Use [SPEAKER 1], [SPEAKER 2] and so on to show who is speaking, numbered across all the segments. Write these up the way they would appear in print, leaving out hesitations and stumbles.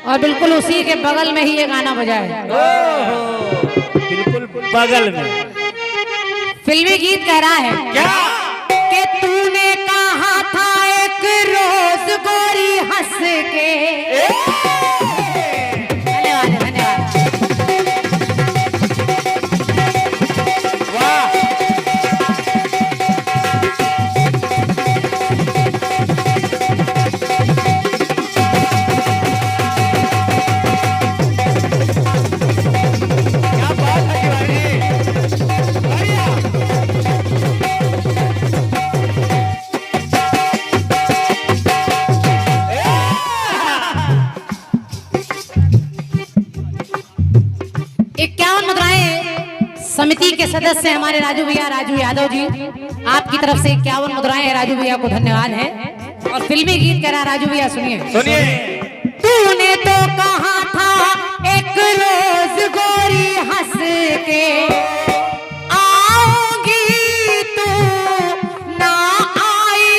[SPEAKER 1] और बिल्कुल उसी के बगल में ही ये गाना बजा है।
[SPEAKER 2] बिल्कुल बगल में
[SPEAKER 1] फिल्मी गीत कह रहा है
[SPEAKER 2] क्या
[SPEAKER 1] कि तूने कहा था एक रोज गोरी हंस के। धन्यवाद धन्यवाद।
[SPEAKER 2] वाह क्या बात है बढ़िया।
[SPEAKER 1] समिति के सदस्य हमारे राजू भैया, राजू यादव जी, आपकी तरफ से 51 मुद्राएं हैं। राजू भैया को धन्यवाद है। और फिल्मी गीत कह रहा राजू भैया, सुनिए
[SPEAKER 2] सुनिए।
[SPEAKER 1] तूने तो कहा था एक रोज गोरी हंस के आओगी, तू ना आई,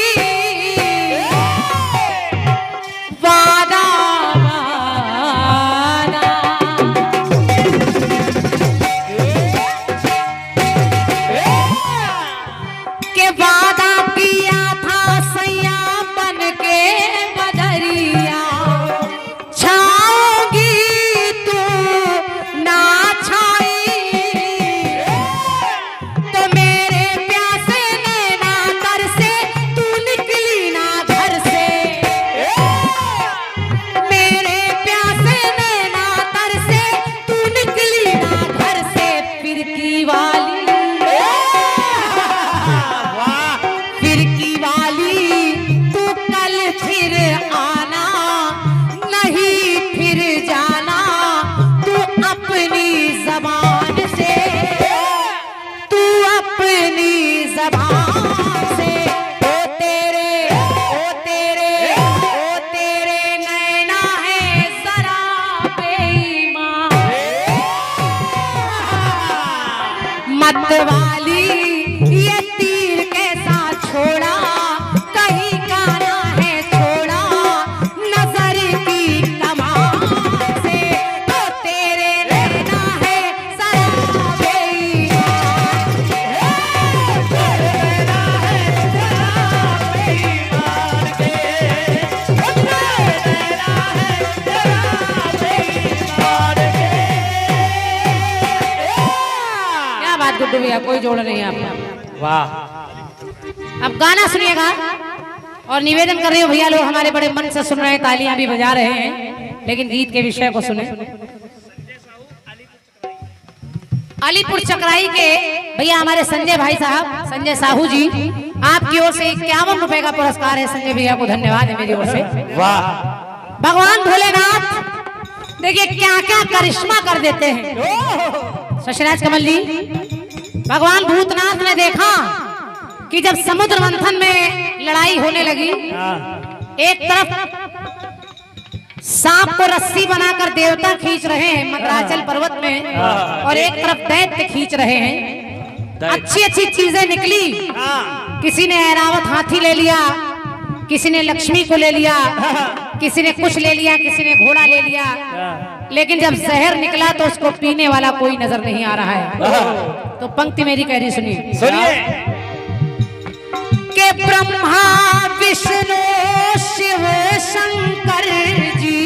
[SPEAKER 1] वादा के वादा किया था सैया बन के बदरिया, छाओगी तू ना छाई, तो मेरे प्यासे नैना तर से तू निकली ना घर से, मेरे प्यासे नैना तर से तू निकली ना घर से, फिरकी वाली तू कल फिर आना, नहीं फिर जाना, तू अपनी जबान से, तू अपनी जबान से, ओ तेरे ओ तेरे ओ तेरे नैना है जरा बेईमान, मत वाली ये तीर कैसा छोड़ा, कहीं का ना है छोड़ा, नजर की कमान से, तो तेरे रहना है जरा बेईमान, तेरे रहना है जरा बेईमान के, तेरे रहना है जरा बेईमान के। क्या बात गुड्डू भैया, कोई जोड़ नहीं है आपका।
[SPEAKER 2] वाह
[SPEAKER 1] अब गाना सुनिएगा और निवेदन कर रहे हो भैया लोग हमारे बड़े मन से सुन रहे हैं, तालियां भी बजा रहे हैं, लेकिन गीत के विषय को सुने। अलीपुर चकराई के भैया हमारे संजय भाई साहब, संजय साहू जी, आपकी ओर से 51 रुपए का पुरस्कार है। संजय भैया को धन्यवाद है मेरी ओर से।
[SPEAKER 2] वाह
[SPEAKER 1] भगवान भोलेनाथ देखिए क्या क्या करिश्मा कर देते हैं। शशिराज कमल जी, भगवान भूतनाथ ने देखा कि जब समुद्र मंथन में लड़ाई होने लगी, एक तरफ सांप को रस्सी बनाकर देवता खींच रहे हैं मंदराचल पर्वत में, और एक तरफ दैत्य खींच रहे हैं। अच्छी अच्छी चीजें निकली, किसी ने ऐरावत हाथी ले लिया, किसी ने लक्ष्मी को ले लिया, किसी ने कुछ ले लिया, किसी ने घोड़ा ले लिया, लेकिन जब जहर निकला तो उसको पीने वाला कोई नजर नहीं आ रहा है। तो पंक्ति मेरी कह रही, सुनिए
[SPEAKER 2] सुनिए।
[SPEAKER 1] के ब्रह्मा विष्णु शिव शंकर जी,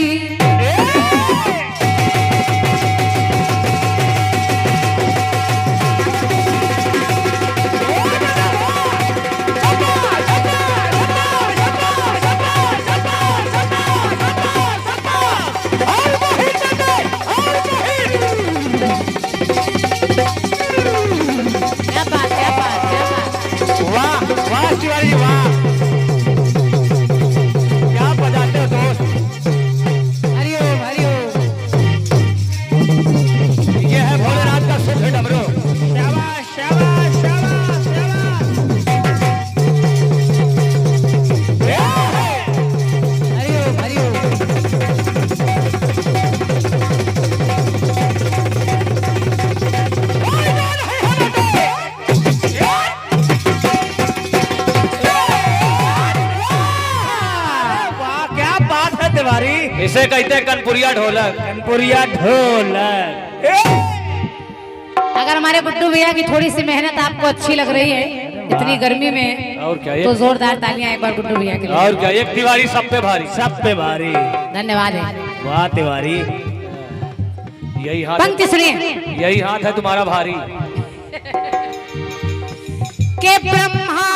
[SPEAKER 2] वाह वाह शिवाजी वाह। तिवारी।
[SPEAKER 3] इसे कहते हैं कनपुरिया ढोलक।
[SPEAKER 2] कनपुरिया ढोलक।
[SPEAKER 1] अगर हमारे गुड्डू भैया की थोड़ी सी मेहनत आपको अच्छी लग रही है इतनी गर्मी में,
[SPEAKER 3] और क्या
[SPEAKER 1] तो जोरदार तालियां एक बार गुड्डू भैया के लिए।
[SPEAKER 3] और क्या, एक तिवारी सब पे भारी।
[SPEAKER 2] सब पे भारी।
[SPEAKER 1] धन्यवाद है।
[SPEAKER 2] वाह तिवारी।
[SPEAKER 3] यही हाथ
[SPEAKER 1] पंक्ति सुनिए।
[SPEAKER 3] यही हाथ है तुम्हारा भारी।
[SPEAKER 1] के ब्रह्मा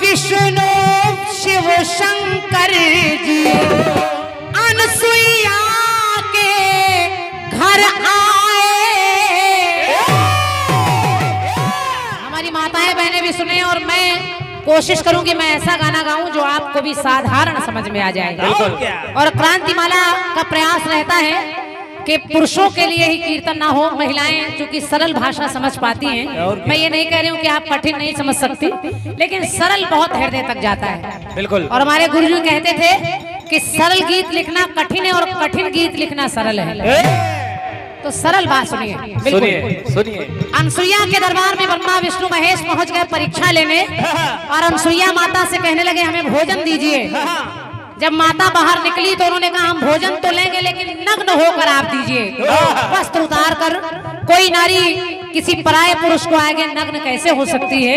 [SPEAKER 1] विष्णु शिव शंकर जी अनसुईया के घर आए। हमारी माताएं बहनें भी सुने और मैं कोशिश करूंगी मैं ऐसा गाना गाऊं जो आपको भी साधारण समझ में आ जाए।
[SPEAKER 2] और क्या?
[SPEAKER 1] और क्रांतिमाला का प्रयास रहता है कि पुरुषों के लिए ही कीर्तन ना हो, महिलाएं चूंकि सरल भाषा समझ पाती हैं। मैं ये नहीं कह रही हूँ कि आप कठिन नहीं समझ सकती, लेकिन सरल बहुत हृदय तक जाता है।
[SPEAKER 3] बिल्कुल।
[SPEAKER 1] और हमारे गुरुजी कहते थे कि सरल गीत लिखना कठिन है और कठिन गीत लिखना सरल है। तो सरल बात सुनिए।
[SPEAKER 3] सुनिए सुनिए।
[SPEAKER 1] अनसुईया के दरबार में ब्रह्मा विष्णु महेश पहुंच गए परीक्षा लेने, और अनसुईया माता से कहने लगे हमें भोजन दीजिए। जब माता बाहर निकली तो उन्होंने कहा हम भोजन तो लेंगे लेकिन नग्न होकर आप दीजिए, वस्त्र उतार कर। कोई नारी किसी पराये पुरुष को आगे नग्न कैसे हो सकती है?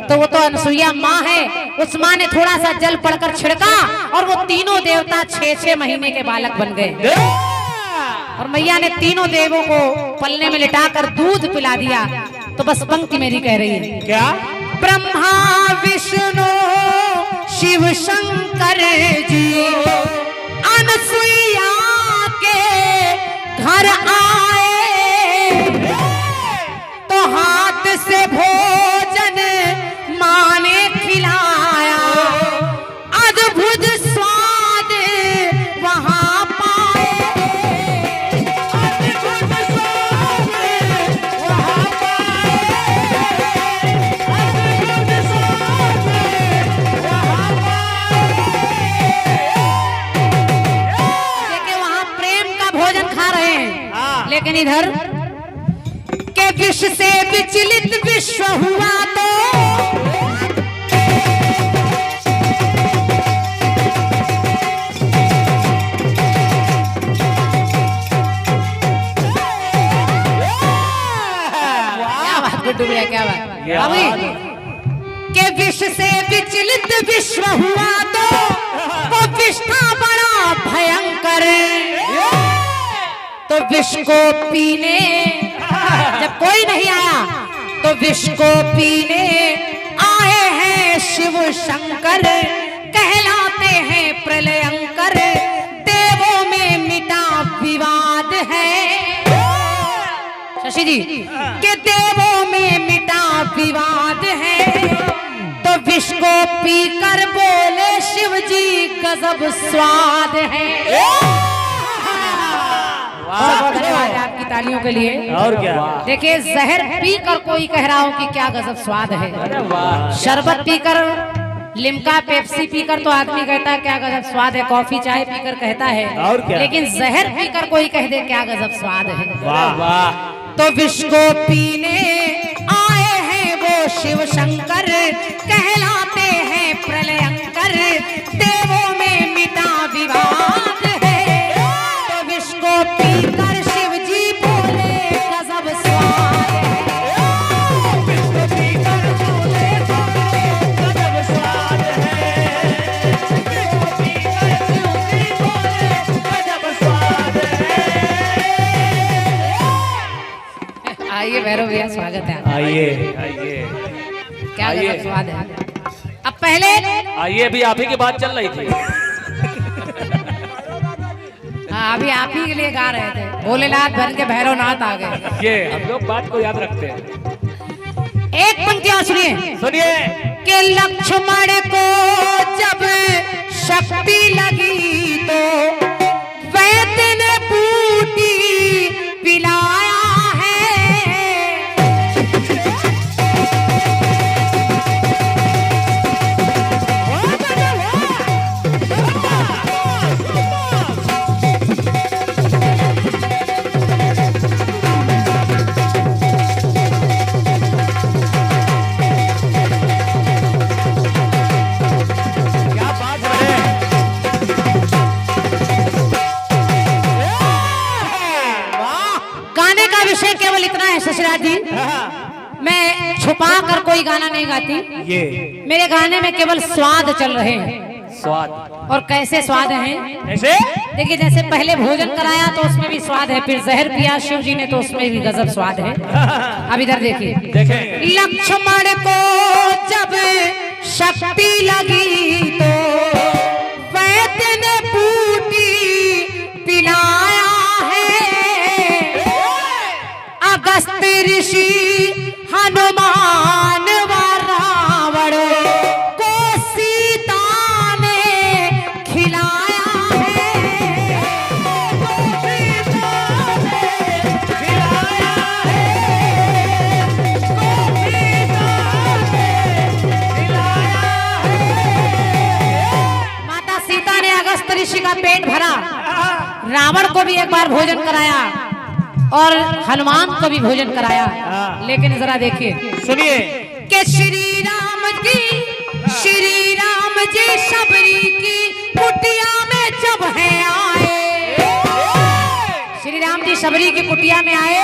[SPEAKER 1] तो वो तो अनसुईया माँ है। उस माँ ने थोड़ा सा जल पड़कर छिड़का और वो तीनों देवता 6-6 महीने के बालक बन गए। और मैया ने तीनों देवों को पलने में लिटाकर दूध पिला दिया। तो बस पंक्ति मेरी कह रही है
[SPEAKER 2] क्या?
[SPEAKER 1] ब्रह्मा विष्णु शिव शंकर जी अनसुईया के घर आए। तो हाथ से भोजन माँ ने खिलाया, अद्भुत स्वाद वहाँ पाए। अद्भुत स्वाद वहाँ लेकिन इधर के विष से विचलित विश्व हुआ तो क्या बात गुड्डू भैया, क्या बात के विष से विचलित विश्व हुआ तो वो विष था बड़ा भयंकर। तो विष को पीने जब कोई नहीं आया तो विष को पीने आए हैं शिव शंकर, कहलाते हैं प्रलयंकर। देवों में मिटा विवाद है शशि जी के देवों में मिटा विवाद है। तो विष को पीकर बोले शिव जी गजब स्वाद है। धन्यवाद आपकी तालियों के लिए।
[SPEAKER 2] और क्या?
[SPEAKER 1] देखिए जहर पीकर कोई कह रहा हो कि क्या गजब स्वाद है। शरबत पीकर, लिम्का पेप्सी पीकर तो आदमी कहता है क्या गजब स्वाद है, कॉफी चाय पीकर कहता है।
[SPEAKER 2] और क्या?
[SPEAKER 1] लेकिन जहर पीकर कोई कह दे क्या गजब स्वाद है।
[SPEAKER 2] वाह वाह।
[SPEAKER 1] तो विष को पीने आए हैं वो शिव शंकर, कहलाते हैं प्रलयंकर। देवों में मिटा विवाद है। तो विष को पीकर शिव जी बोले गजब स्वाद है। विष को पीकर बोले गजब स्वाद है। विष को पीकर शिव जी बोले गजब स्वाद है। आइए भैरव भैया, स्वागत है।
[SPEAKER 2] आइए
[SPEAKER 3] आइए
[SPEAKER 1] क्या
[SPEAKER 3] आइए।
[SPEAKER 1] गजब स्वाद है। अब पहले
[SPEAKER 3] आइए, भी आप ही की बात चल रही थी।
[SPEAKER 1] हाँ, अभी आप ही के लिए गा रहे थे, भोलेनाथ बन के भैरवनाथ आ गए।
[SPEAKER 3] ये हम लोग बात को याद रखते हैं।
[SPEAKER 1] एक पंक्ति और सुनिए
[SPEAKER 3] सुनिए।
[SPEAKER 1] कि लक्ष्मण को जब शक्ति लगी तो वैद्य ने बूटी पिलाया है।
[SPEAKER 3] क्या बात है।
[SPEAKER 1] है ससुराल जी, मैं छुपा कर कोई गाना नहीं गाती।
[SPEAKER 2] ये
[SPEAKER 1] मेरे गाने में केवल स्वाद चल रहे हैं।
[SPEAKER 3] स्वाद।
[SPEAKER 1] और कैसे स्वाद हैं?
[SPEAKER 2] ऐसे
[SPEAKER 1] देखिए, जैसे पहले भोजन कराया तो उसमें भी स्वाद है, फिर जहर पिया शिव जी ने तो उसमें भी गजब स्वाद है। अब इधर देखिए,
[SPEAKER 3] देखें।
[SPEAKER 1] लक्ष्मण को जब शक्ति लगी तो वैद्य ने बूटी पिलाया है। अगस्त ऋषि हनुमान व रावण को सीता ने खिलाया है। माता सीता ने अगस्त ऋषि का पेट भरा, रावण को भी एक बार भोजन कराया और हनुमान को भी भोजन कराया। लेकिन जरा देखिए,
[SPEAKER 2] सुनिए
[SPEAKER 1] कि श्री राम जी शबरी की कुटिया में जब है आए, श्री राम जी शबरी की कुटिया में आए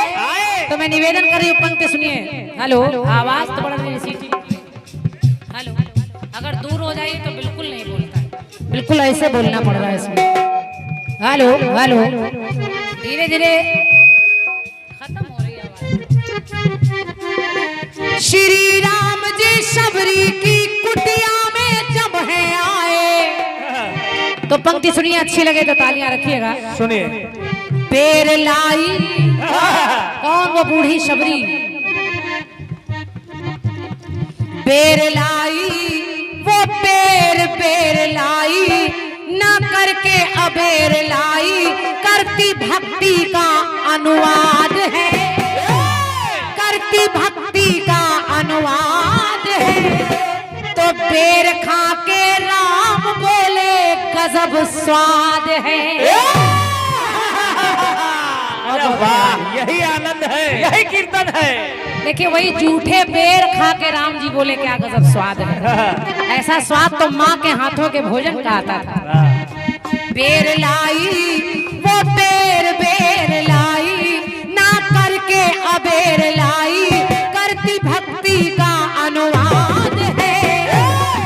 [SPEAKER 1] तो मैं निवेदन कर रही हूँ, पंक्ति सुनिए। हेलो, आवाज तो बड़ा हेलो, अगर दूर हो जाए तो बिल्कुल नहीं बोलता है, बिल्कुल ऐसे बोलना पड़ रहा है इसमें। हेलो हेलो, धीरे धीरे खत्म हो रही है आवाज। श्री राम जी शबरी की कुटिया में जब है आए, तो पंक्ति सुनिए, अच्छी लगे तो तालियां रखिएगा।
[SPEAKER 2] सुनिए।
[SPEAKER 1] पेर लाई, कौन वो बूढ़ी शबरी? पेर लाई, वो पेर लाई, ना करके अबेर लाई, करती भक्ति का अनुवाद है, करती भक्ति का अनुवाद है। तो बेर खा के राम बोले गजब स्वाद है।
[SPEAKER 2] अरे वाह, यही आनंद है, यही कीर्तन है।
[SPEAKER 1] देखिए, वही जूठे बेर खा के राम जी बोले क्या गजब स्वाद है। ऐसा स्वाद तो माँ के हाथों के भोजन का आता था। बेर लाई, वो बेर लाई, ना करके अबेर लाई, करती भक्ति का अनुवाद है।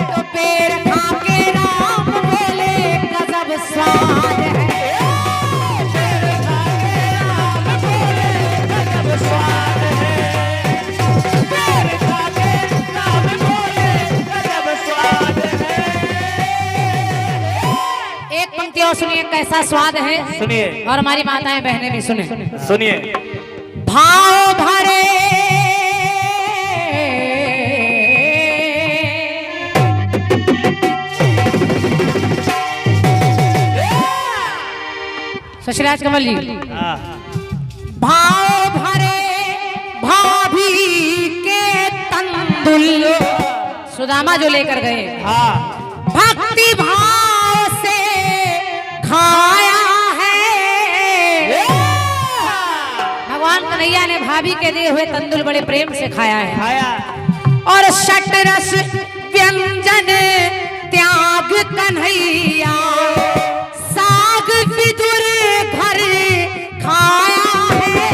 [SPEAKER 1] तो बेर खा के राम बोले गजब स्वाद है। एक पंक्ति और सुनिए, कैसा स्वाद है।
[SPEAKER 2] सुनिए।
[SPEAKER 1] और हमारी माताएं बहनें भी सुने।
[SPEAKER 2] सुनिए।
[SPEAKER 1] भाव भरे ससुराज कमल जी, भाव भरे भाभी के तंदुल सुदामा जो लेकर गए, भक्ति भाव से खाया है। भगवान कन्हैया ने भाभी के दिए हुए तंदुल बड़े प्रेम से खाया है। और षटरस व्यंजन त्याग कन्हैया, साग विदुर घर खाया है।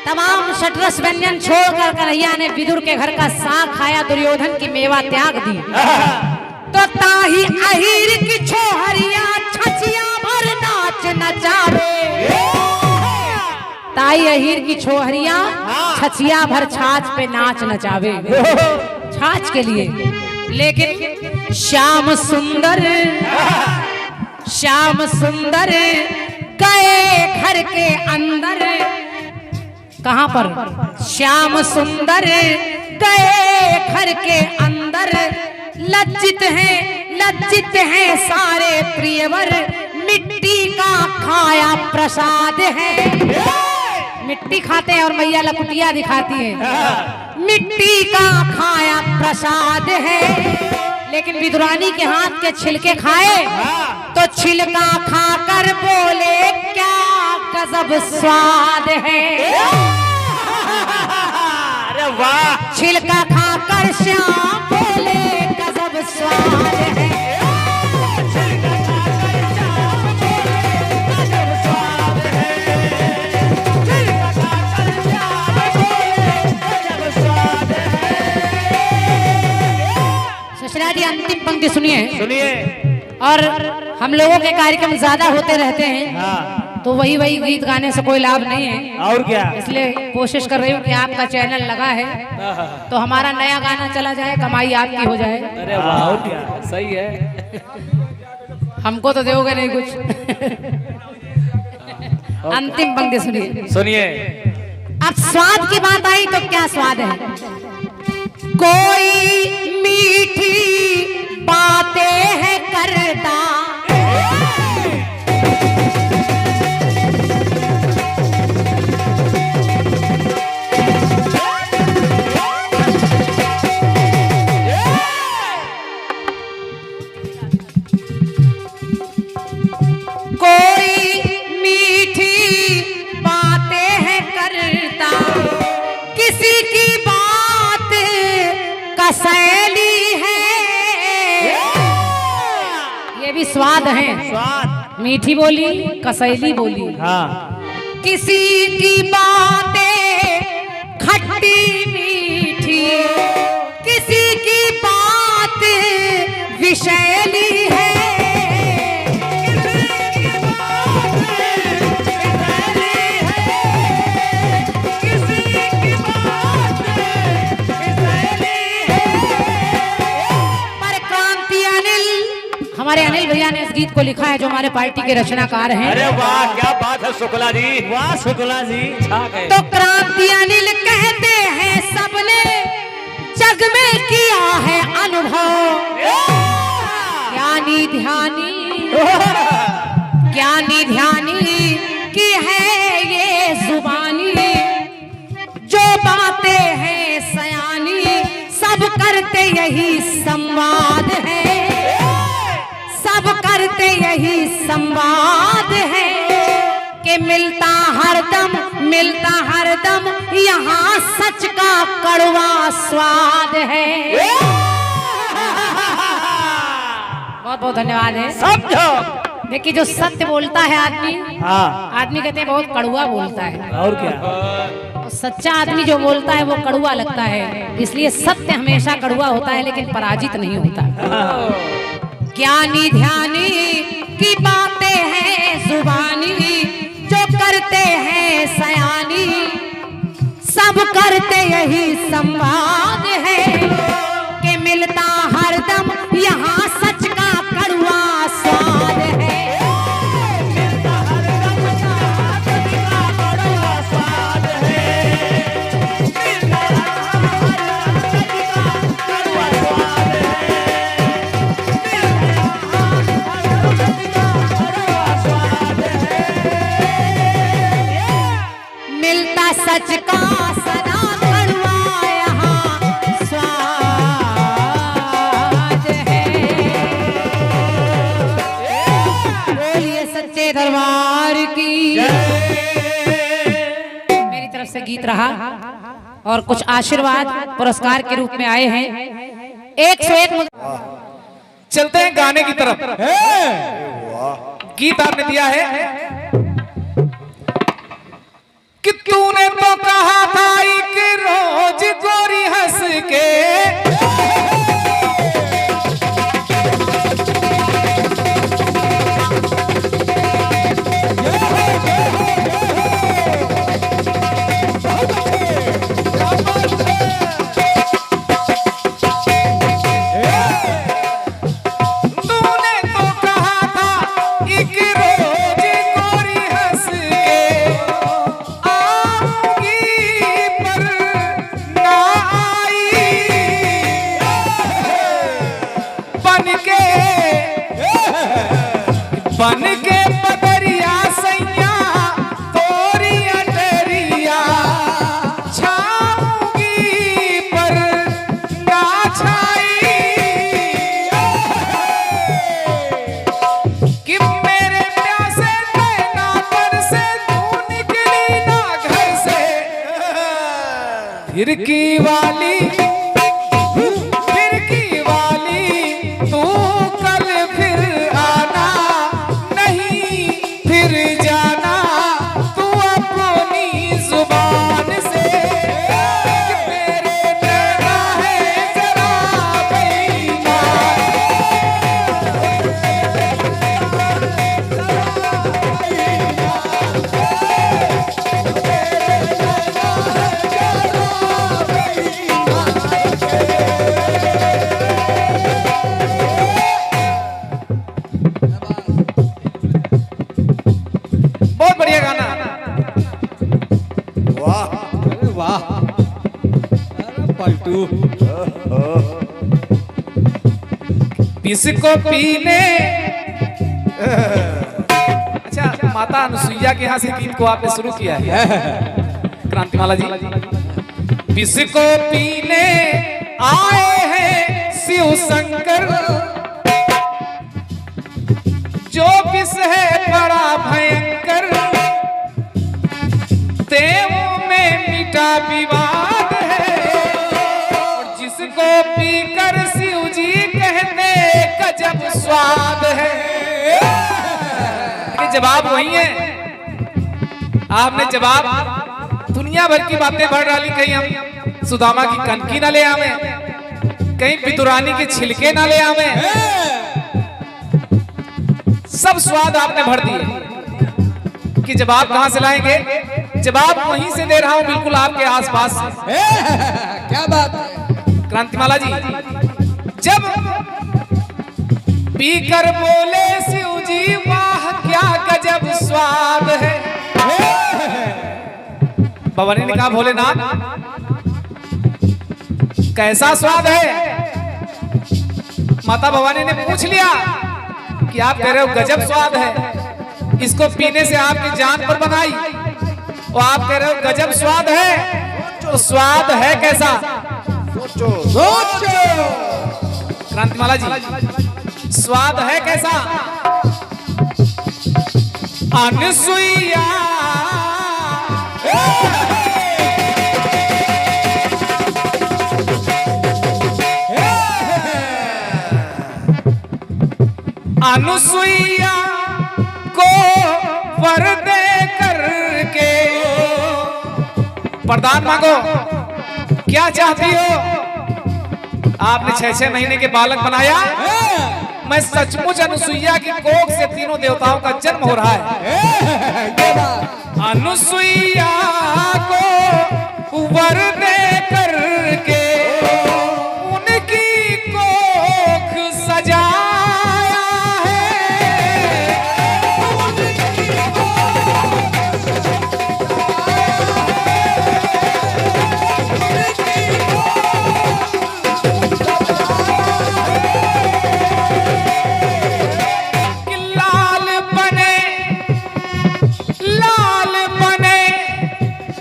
[SPEAKER 1] तमाम षटरस व्यंजन छोड़कर कन्हैया ने विदुर के घर का साग खाया, दुर्योधन की मेवा त्याग दी। तो ताही अहीर की छोहरिया छचिया भर नाच नचावे, ताई अहीर की छोहरिया छचिया भर छाछ पे नाच नचावे, छाछ के लिए। लेकिन श्याम सुंदर गए घर के अंदर, कहां पर? श्याम सुंदर गए घर के अंदर, लज्जित हैं सारे प्रियवर, मिट्टी का खाया प्रसाद है। मिट्टी खाते हैं और मैया लकुटिया दिखाती है। मिट्टी का खाया प्रसाद है। लेकिन विदुरानी के हाथ के छिलके खाए तो छिलका खाकर बोले क्या गजब स्वाद है।
[SPEAKER 2] अरे वाह,
[SPEAKER 1] छिलका खा पंक्ति सुनिए।
[SPEAKER 2] सुनिए।
[SPEAKER 1] और हम लोगों के कार्यक्रम ज्यादा होते रहते हैं,
[SPEAKER 2] हाँ।
[SPEAKER 1] तो वही वही गीत गाने से कोई लाभ नहीं है।
[SPEAKER 2] और क्या?
[SPEAKER 1] इसलिए कोशिश कर रही हूँ कि आपका चैनल लगा है तो हमारा नया गाना चला जाए, कमाई आपकी हो जाए।
[SPEAKER 3] अरे वाह, और क्या, सही है।
[SPEAKER 1] हमको तो दोगे नहीं कुछ। अंतिम पंक्ति सुनिए।
[SPEAKER 3] सुनिए।
[SPEAKER 1] अब स्वाद की बात आई तो क्या स्वाद है। कोई मीठी बातें है करता, कोई मीठी बातें है करता, किसी की बात कसैली है। ये भी स्वाद है।
[SPEAKER 2] स्वाद।
[SPEAKER 1] मीठी बोली, कसैली बोली।
[SPEAKER 2] हाँ।
[SPEAKER 1] किसी की बातें खट्टी मीठी, किसी की बात विषैली है। हमारे अनिल भैया ने इस गीत को लिखा है, जो हमारे पार्टी के रचनाकार हैं।
[SPEAKER 3] अरे वाह, क्या बात है शुक्ला जी,
[SPEAKER 2] वाह शुक्ला जी।
[SPEAKER 1] तो क्रांति अनिल कहते हैं, सबने जग में किया है अनुभव। ज्ञानी ध्यानी, ज्ञानी ध्यानी की है ये जुबानी, जो बातें हैं सयानी, सब करते यही संवाद है, सब करते यही संवाद है कि मिलता हरदम यहाँ सच का कड़वा स्वाद है। बहुत बहुत धन्यवाद है।
[SPEAKER 2] समझो।
[SPEAKER 1] देखिए, जो सत्य बोलता है आदमी,
[SPEAKER 2] हाँ।
[SPEAKER 1] आदमी कहते हैं बहुत कड़वा बोलता है।
[SPEAKER 2] और क्या?
[SPEAKER 1] और सच्चा आदमी जो बोलता है वो कड़वा लगता है। इसलिए सत्य हमेशा कड़वा होता है, लेकिन पराजित नहीं होता। ज्ञानी ध्यानी की बातें हैं जुबानी, जो करते हैं सयानी, सब करते यही संवाद है कि मिलता हरदम यहाँ सच का कड़वा स्वाद है। मिलता हरदम यहाँ सच का कड़वा स्वाद है। मिलता हरदम सच का कड़वा स्वाद है। मिलता सच का सदा कड़वा यहाँ स्वाद है। बोलिए सच्चे दरबार की। मेरी तरफ से गीत रहा और कुछ आशीर्वाद पुरस्कार के रूप में आए हैं। 101
[SPEAKER 4] चलते हैं गाने की तरफ। गीत आपने दिया है कि तूने तो कहा था एक रोज गोरी हंस के, बन के पगरिया सैया तोरी अटरिया, छाऊंगी पर ना छाई, कि मेरे प्यासे नैना पर से तू निकली ना घर से, फिर की वाली तू कल फिर आना, नहीं फिर जाना तू अपनी जुबान से, मेरे नैना है जरा बेईमान। बढ़िया गाना।
[SPEAKER 2] वाह
[SPEAKER 5] अरे वाह, अरे पलटू,
[SPEAKER 4] किसको पीने। अच्छा, माता अनुसुईया के यहाँ से गीत को आपने शुरू किया है क्रांतिमाला जी। किसको पीने आए हैं शिव शंकर, जो विष है बड़ा भयंकर, देवों में मिटा विवाद है, और जिसको पीकर शिव जी कहते गजब स्वाद है। ये जवाब वही है, आपने जवाब दुनिया भर की बातें भर डाली। कहीं हम सुदामा की कनकी ना ले आवे, कहीं पितुरानी के छिलके ना ले आवे, सब स्वाद आपने भर दिए। कि जवाब कहां से लाएंगे? जवाब वहीं से दे रहा हूं, बिल्कुल आपके आसपास से।
[SPEAKER 5] क्या बात है।
[SPEAKER 4] क्रांतिमाला जी, जब पीकर बोले शिव जी वाह क्या गजब स्वाद है, भवानी ने कहा भोलेनाथ कैसा स्वाद है? माता भवानी ने पूछ लिया कि आप कह रहे हो गजब स्वाद है, इसको पीने से आपकी जान पर बनाई, और आप कह रहे हो गजब स्वाद है, तो स्वाद है कैसा?
[SPEAKER 2] सोचो
[SPEAKER 5] सोचो,
[SPEAKER 4] क्रांतिमाला जी, स्वाद है कैसा? अनुसुईया अनुसुईया को वर दे करके वरदान मांगो, क्या चाहती हो? आपने 6-6 महीने के बालक बनाया, मैं सचमुच अनुसुईया की कोख से तीनों देवताओं का जन्म हो रहा है। अनुसुईया को वर दे करके उनकी कोख सजाया है, कि लाल बने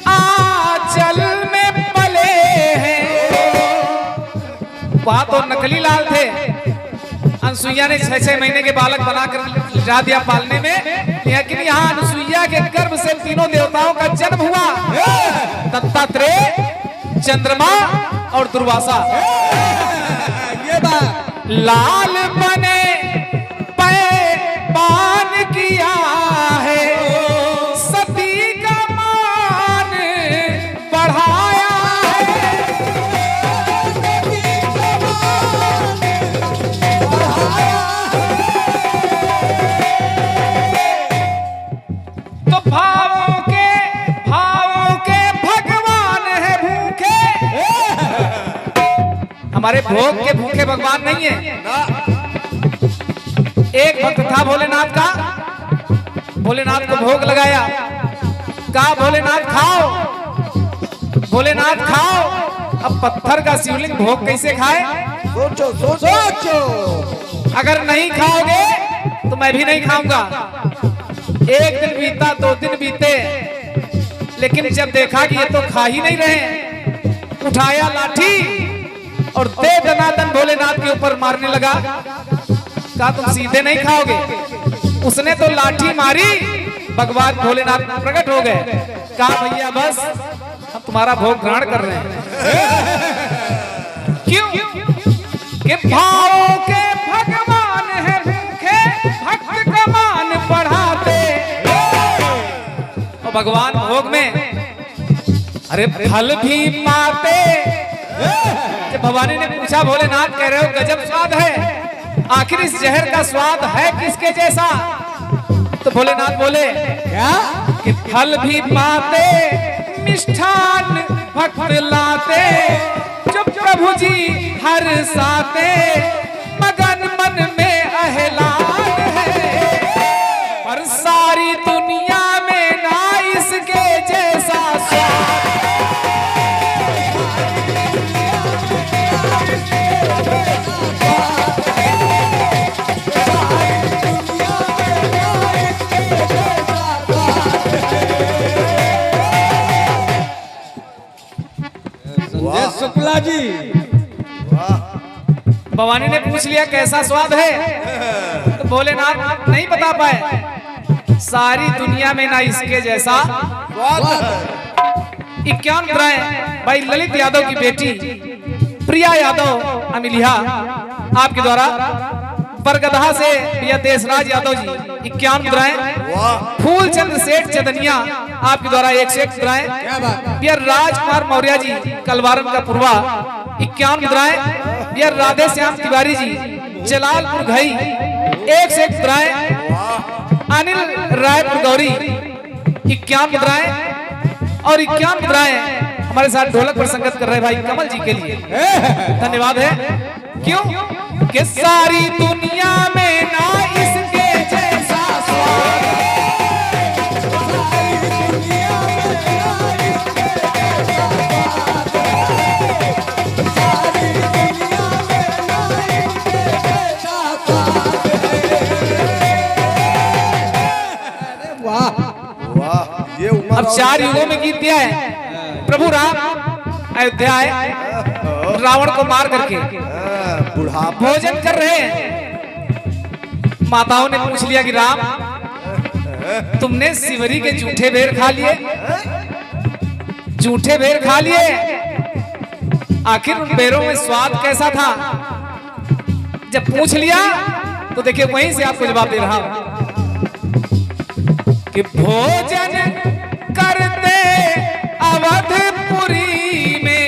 [SPEAKER 4] आंचल में पले हैं। वहां तो नकली लाल थे, अनुसुईया ने 6-6 महीने के बालक बनाकर जा दिया पालने में, लेकिन यहाँ अनुसुईया के गर्भ से तीनों देवताओं का जन्म हुआ, दत्तात्रेय, चंद्रमा और दुर्वासा।
[SPEAKER 5] ये बात
[SPEAKER 4] लाल बने पैमान किया है, सती का मान बढ़ाया है, तो भावों के भगवान है भूखे। हमारे भोग के भूखे भगवान नहीं है। एक भक्त था भोलेनाथ का, भोलेनाथ को भोग लगाया, कहा भोलेनाथ खाओ, भोलेनाथ खाओ। अब पत्थर का शिवलिंग भोग कैसे खाए?
[SPEAKER 2] सोचो सोचो
[SPEAKER 4] अगर नहीं खाओगे तो मैं भी नहीं खाऊंगा। एक दिन बीता, 2 दिन बीते, लेकिन जब देखा कि ये तो खा ही नहीं रहे, उठाया लाठी और दे दनादन भोलेनाथ के ऊपर मारने लगा। कहा तुम सीधे नहीं खाओगे। उसने तो लाठी मारी, भगवान भोलेनाथ प्रकट हो गए। कहा भैया बस हम तुम्हारा भोग ग्रहण कर रहे हैं। क्यों? कि भावों के भगवान है भूखे, भक्त का मान बढ़ाते। और भगवान भोग में अरे फल भी पाते। जब भवानी ने पूछा भोलेनाथ कह रहे हो गजब स्वाद है, आखिर इस जहर का स्वाद है किसके जैसा? तो भोलेनाथ बोले क्या? कि फल भी पाते, मिष्ठान भक्त लाते, जो प्रभु जी हर साते, मगन मन में अहलान है। पर सारी दुनिया में
[SPEAKER 5] शुक्ला जी।
[SPEAKER 4] भवानी ने पूछ लिया कैसा स्वाद है, तो भोलेनाथ नहीं बता पाए। सारी दुनिया में ना इसके जैसा
[SPEAKER 5] स्वाद है।
[SPEAKER 4] 51 मुद्राएं भाई ललित यादव की बेटी प्रिया यादव अमिलिया आपके द्वारा, बरगदहा से भैया देशराज यादव जी 51 मुद्राएं, फूलचंद सेठ चदनिया आपके द्वारा 101 मुद्राएं,
[SPEAKER 5] क्या बात है।
[SPEAKER 4] भैया राजकुमार मौर्य जी कलवारम का पूर्वा 51 मुद्राएं, भैया राधे श्याम तिवारी जी जलालपुर घई 101 मुद्राएं, अनिल रायपुर गौरी 51 मुद्राएं और 51 मुद्राएं हमारे साथ ढोलक पर संगत कर रहे भाई कमल जी के लिए धन्यवाद है। क्यों कि सारी दुनिया में ना इसके जैसा स्वाद,
[SPEAKER 5] वाह ये उम्र
[SPEAKER 4] अब 4 युगों में गीत दिया है। प्रभु राम अयोध्या आए, रावण को मार करके
[SPEAKER 5] बुढ़ापा
[SPEAKER 4] भोजन कर रहे हैं। माताओं ने पूछ लिया कि राम तुमने सिवरी के जूठे बेर खा लिए, जूठे बेर खा लिए, आखिर उन बेरों में स्वाद कैसा था? जब पूछ लिया तो देखिए वहीं से आपको जवाब दे रहा हूं कि भोजन करते अवधपुरी में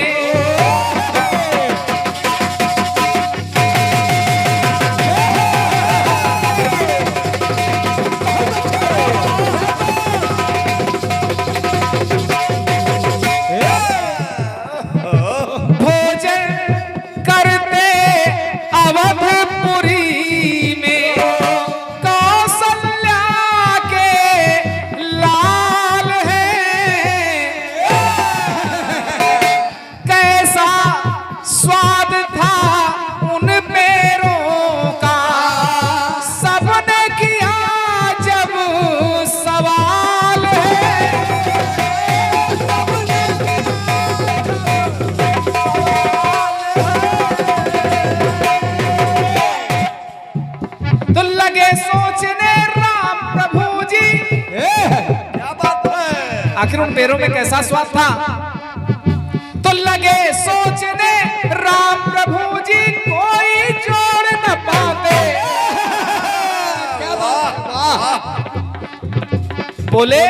[SPEAKER 4] आखिर उन बेरों में कैसा स्वाद था? तो लगे सोचने राम प्रभु जी कोई जोड़ न पाते।
[SPEAKER 5] क्या बात।
[SPEAKER 4] बोले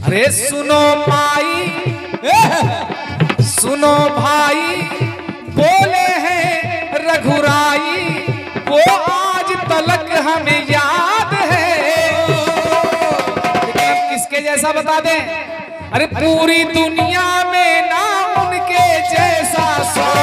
[SPEAKER 4] अरे सुनो माई सुनो भाई, बोले हैं रघुराई, वो आज तलक हमें याद है। किसके जैसा बता दें? अरे पूरी दुनिया में ना उनके जैसा स्वाद।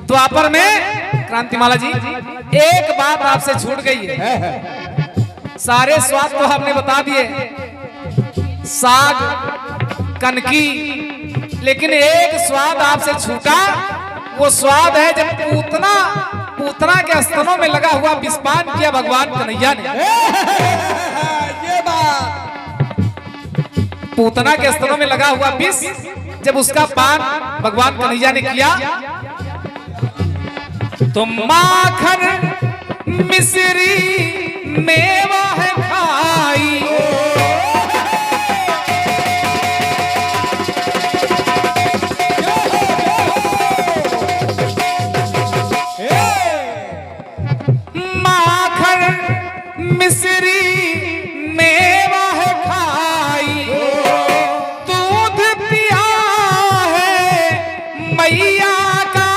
[SPEAKER 4] द्वापर में क्रांतिमाला जी एक बात आपसे छूट गई है। सारे स्वाद तो हमने बता दिए, साग कनकी, लेकिन एक स्वाद आपसे छूटा। वो स्वाद है जब पूतना के स्तनों में लगा हुआ विषपान किया भगवान कन्हैया ने।
[SPEAKER 5] ये बात।
[SPEAKER 4] पूतना के स्तनों में लगा हुआ विष जब उसका पान भगवान कन्हैया ने किया तो माखन मिश्री मेवा है खाई। माखन मिश्री मेवा है खाई, दूध पिया है मैया का।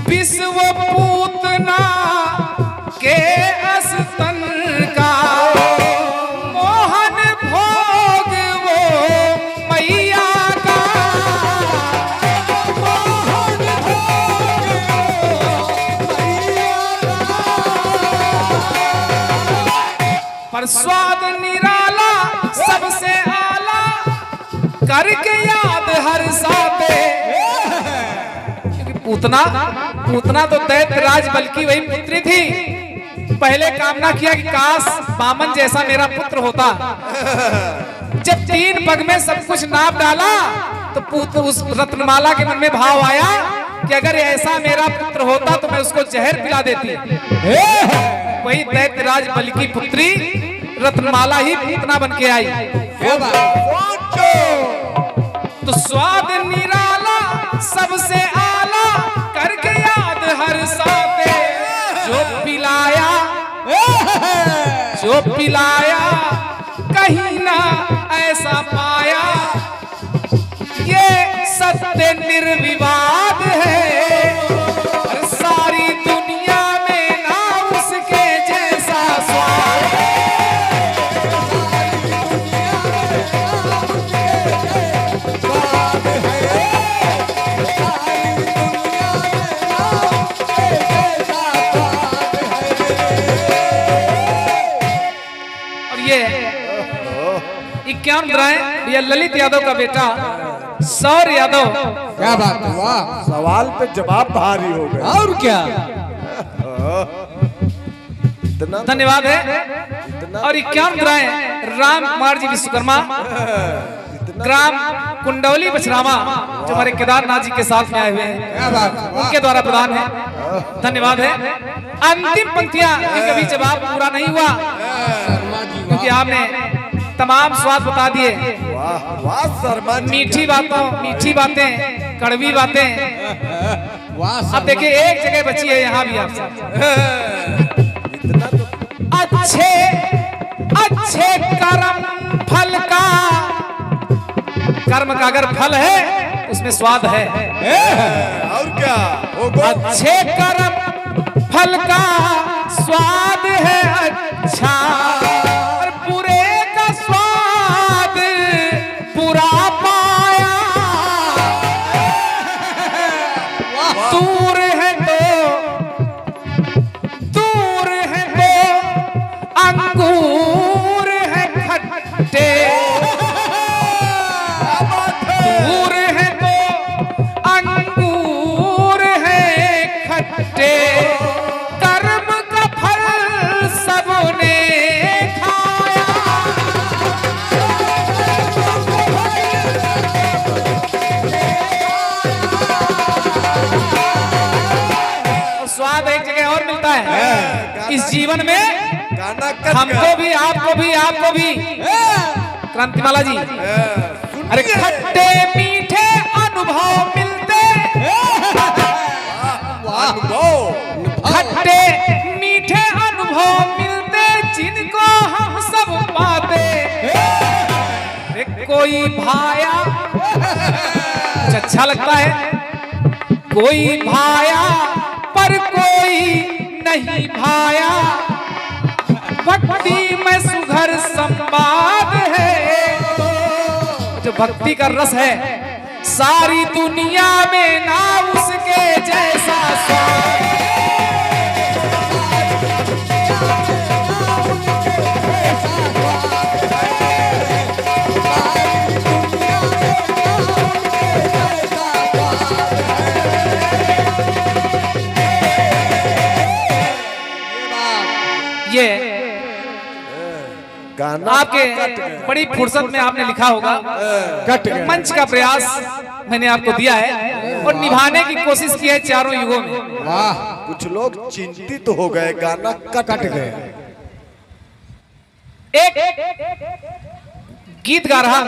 [SPEAKER 4] विश्व पूतना के अस्तन का मोहन भोग वो मैया का। करके याद हर साथे। क्योंकि पूतना तो दैत्यराज बल्कि वही पुत्री थी। पहले कामना किया कि काश बामन जैसा मेरा पुत्र होता। जब 3 पग में सब कुछ नाप डाला तो उस रत्नमाला के मन में भाव आया कि अगर ऐसा मेरा पुत्र होता तो मैं उसको जहर पिला देती। वही दैत्यराज बलि की पुत्री रत्नमाला ही पूतना बन के आई। तो स्वाद निराला सबसे आला करके याद हर साथे। जो पिलाया कहीं ना ऐसा पाया। ये सत्य निर्विवाद है सारी दुनिया में ना उसके जैसा स्वाद। और ये 51 भैया ललित यादव का बेटा सौर यादव।
[SPEAKER 5] क्या बात है, वाह। सवाल पे जवाब भारी हो गया।
[SPEAKER 2] और क्या?
[SPEAKER 5] इतना
[SPEAKER 4] धन्यवाद है। और 51 राम कुमार जी विश्वकर्मा ग्राम कुंडौली बछरावा जो हमारे केदारनाथ जी के साथ में आए हुए हैं उनके द्वारा प्रदान है। धन्यवाद है। अंतिम पंक्तियां कभी जवाब पूरा नहीं हुआ क्योंकि आपने तमाम स्वाद बता दिए।
[SPEAKER 5] वाह वाह शर्मा जी।
[SPEAKER 4] मीठी बातें कड़वी बातें।
[SPEAKER 2] वाह
[SPEAKER 4] अब देखिए एक जगह बची है यहाँ भी आपसे।
[SPEAKER 5] इतना तो
[SPEAKER 4] अच्छे कर्म फल का। कर्म का अगर फल है उसमें स्वाद है।
[SPEAKER 5] और क्या होगा?
[SPEAKER 4] अच्छे कर्म फल का स्वाद है अच्छा। और बुरे का स्वाद बुरा पाया। दूर है तो अंगूर है खट्टे। दूर है तो अंगूर है खट्टे। कर्म का फल सबने खाया। स्वाद एक जगह और मिलता है इस जीवन में।
[SPEAKER 5] गाना कट
[SPEAKER 4] हमको भी आपको भी क्रांतिमाला जी। अरे खट्टे मीठे अनुभव मिलते। खट्टे मीठे अनुभव मिलते जिनको हम सब पाते। कोई भाया कुछ अच्छा लगता है। कोई भाया पर कोई नहीं भाया। भक्ति में सुघर संवाद है। जो भक्ति का रस है सारी दुनिया में ना उसके जैसा स्वाद। ये
[SPEAKER 5] गाना
[SPEAKER 4] आपके बड़ी फुर्सत में आपने लिखा होगा।
[SPEAKER 5] कट गया।
[SPEAKER 4] मंच का प्रयास मैंने आपको दिया है और निभाने की कोशिश की है चारों युगों में।
[SPEAKER 5] वाह कुछ लोग चिंतित हो गए। गाना कट गए।
[SPEAKER 4] एक गीत गा रहा